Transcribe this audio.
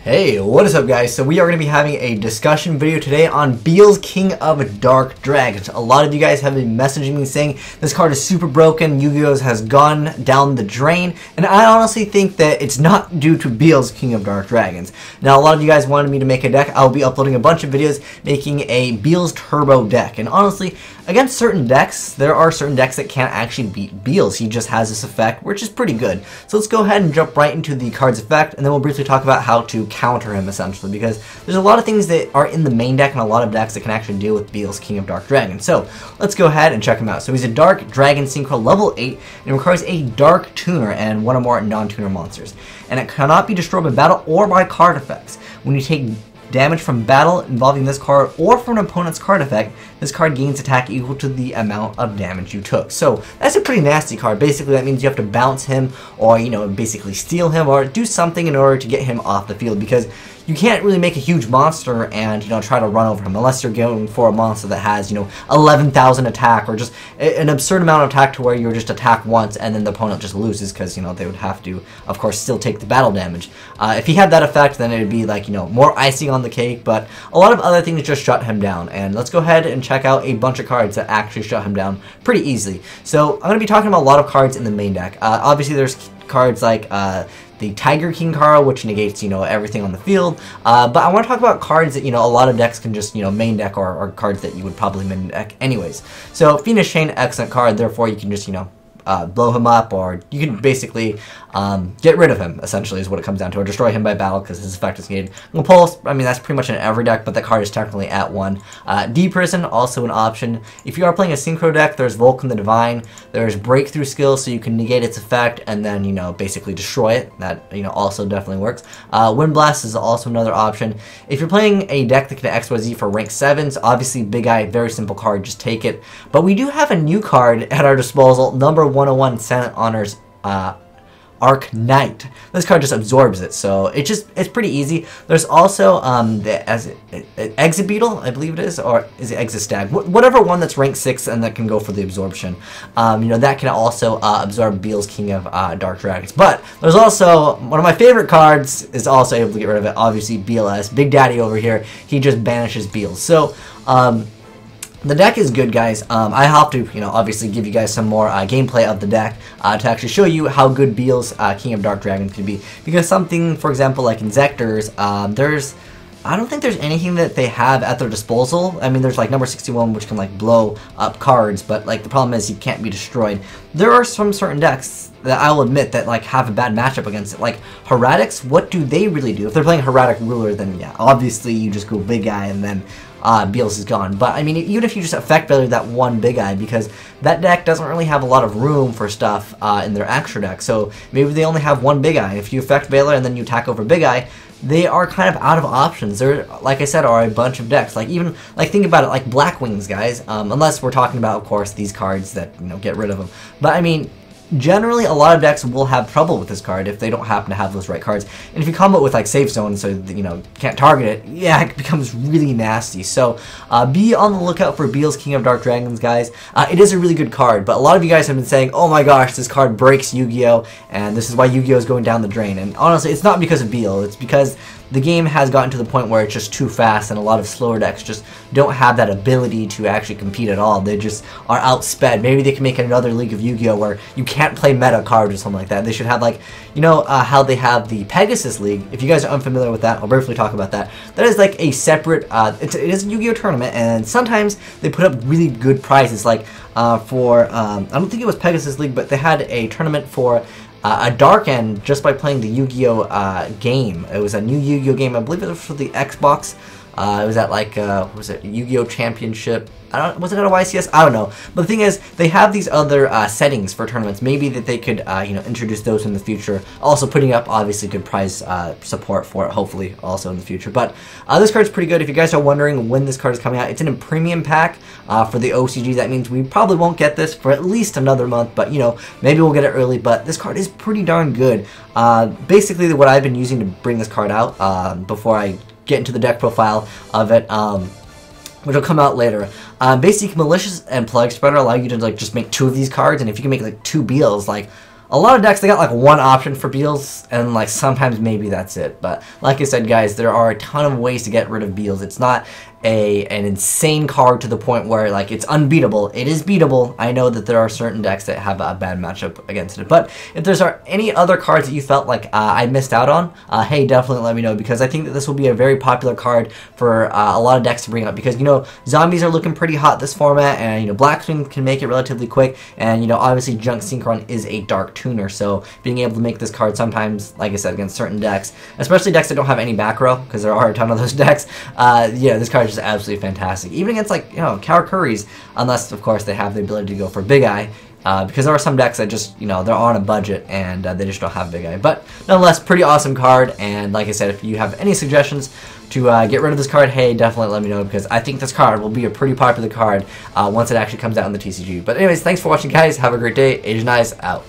Hey, what is up guys? So we are going to be having a discussion video today on Beelze, King of Dark Dragons. A lot of you guys have been messaging me saying this card is super broken, Yu-Gi-Oh's has gone down the drain, and I honestly think that it's not due to Beelze, King of Dark Dragons. Now a lot of you guys wanted me to make a deck. I'll be uploading a bunch of videos making a Beelze Turbo deck, and honestly, against certain decks, there are certain decks that can't actually beat Beelze. He just has this effect, which is pretty good. So let's go ahead and jump right into the card's effect, and then we'll briefly talk about how to counter him, essentially, because there's a lot of things that are in the main deck and a lot of decks that can actually deal with Beelze, King of Dark Dragon. So let's go ahead and check him out. So he's a Dark Dragon Synchro level 8, and it requires a Dark Tuner and one or more non-tuner monsters. And it cannot be destroyed by battle or by card effects. When you take damage from battle involving this card or from an opponent's card effect, this card gains attack equal to the amount of damage you took. So that's a pretty nasty card. Basically that means you have to bounce him or, basically steal him or do something in order to get him off the field, because you can't really make a huge monster and, try to run over him unless you're going for a monster that has, 11,000 attack or just an absurd amount of attack to where you just attack once and then the opponent just loses because, they would have to, of course, still take the battle damage. If he had that effect, then it would be like, more icing on the cake, but a lot of other things just shut him down. And let's go ahead and check out a bunch of cards that actually shut him down pretty easily. So I'm going to be talking about a lot of cards in the main deck. Obviously, there's cards like the Tiger King card, which negates, everything on the field. But I want to talk about cards that, a lot of decks can just, main deck or cards that you would probably main deck anyways. So Phoenix Chain, excellent card. Therefore, you can just, blow him up, or you can basically get rid of him, essentially, is what it comes down to, or destroy him by battle because his effect is negated. Pulse, that's pretty much in every deck, but that card is technically at 1. D-Prison, also an option. If you are playing a Synchro deck, there's Vulcan the Divine, there's Breakthrough Skill, so you can negate its effect and then, basically destroy it. That, also definitely works. Wind Blast is also another option. If you're playing a deck that can XYZ for rank 7s, obviously Big Eye, very simple card, just take it. But we do have a new card at our disposal, number 101, Senate Honors Arc Knight. This card just absorbs it, so it's pretty easy. There's also the Exit Beetle, I believe it is, or is it Exit Stag? Whatever one that's rank 6 and that can go for the absorption. That can also absorb Beelze, King of Dark Dragons. But there's also one of my favorite cards is also able to get rid of it. Obviously, BLS, Big Daddy over here. He just banishes Beelze. So the deck is good, guys. I have to, obviously give you guys some more gameplay of the deck to actually show you how good Beelze, King of Dark Dragons could be. Because something, for example, like Inzectors, I don't think there's anything that they have at their disposal. There's like number 61, which can like blow up cards, but like the problem is he can't be destroyed. There are some certain decks that I will admit that like have a bad matchup against it. Like Heretics, what do they really do? If they're playing Heretic Ruler, then yeah, obviously you just go Big Eye and then Beelze is gone. But even if you just effect value that one Big Eye, because that deck doesn't really have a lot of room for stuff in their extra deck, so maybe they only have one Big Eye. If you effect Valor and then you attack over Big Eye, they are kind of out of options. There, like I said, are a bunch of decks. Like even think about it, like Black Wings, guys. Unless we're talking about, of course, these cards that get rid of them. But generally, a lot of decks will have trouble with this card if they don't happen to have those right cards. And if you combo it with like Safe Zone, so can't target it, yeah, it becomes really nasty. So be on the lookout for Beelze, King of Dark Dragons, guys. It is a really good card, but a lot of you guys have been saying, oh my gosh, this card breaks Yu-Gi-Oh, and this is why Yu-Gi-Oh is going down the drain. And honestly, it's not because of Beelze, it's because the game has gotten to the point where it's just too fast, and a lot of slower decks just don't have that ability to actually compete at all. They just are outsped. Maybe they can make another League of Yu-Gi-Oh where you can't play meta cards or something like that. They should have like, how they have the Pegasus League. If you guys are unfamiliar with that, I'll briefly talk about that. That is like a separate, it is a Yu-Gi-Oh tournament, and sometimes they put up really good prizes. Like I don't think it was Pegasus League, but they had a tournament for a Dark End just by playing the Yu-Gi-Oh game. It was a new Yu-Gi-Oh game. I believe it was for the Xbox. It was at like, what was it, Yu-Gi-Oh Championship? Was it at a YCS? I don't know. But the thing is, they have these other settings for tournaments. Maybe that they could, introduce those in the future. Also putting up, obviously, good prize support for it, hopefully, also in the future. But this card's pretty good. If you guys are wondering when this card is coming out, it's in a premium pack for the OCG. That means we probably won't get this for at least another month, but, maybe we'll get it early. But this card is pretty darn good. Basically, what I've been using to bring this card out before I get into the deck profile of it, which will come out later. Basic Malicious and Plague Spreader allow you to just make 2 of these cards, and if you can make 2 Beelze, a lot of decks, they got like one option for Beelze, and like sometimes maybe that's it. But like I said, guys, there are a ton of ways to get rid of Beelze. It's not an insane card to the point where like it's unbeatable. It is beatable. I know that there are certain decks that have a bad matchup against it, but if there's any other cards that you felt like I missed out on, hey, definitely let me know, because I think that this will be a very popular card for a lot of decks to bring up, because you know zombies are looking pretty hot this format, and you know Blackswing can make it relatively quick, and you know obviously Junk Synchron is a dark tuner, so being able to make this card sometimes, like I said, against certain decks, especially decks that don't have any back row, because there are a ton of those decks, yeah, this card is just absolutely fantastic. Even against like, you know, Kawakuris, unless of course they have the ability to go for Big Eye, because there are some decks that just, you know, they're on a budget and they just don't have Big Eye. But nonetheless, pretty awesome card, and like I said, if you have any suggestions to get rid of this card, hey, definitely let me know, because I think this card will be a pretty popular card once it actually comes out in the TCG. But anyways, thanks for watching, guys. Have a great day. Azneyes out.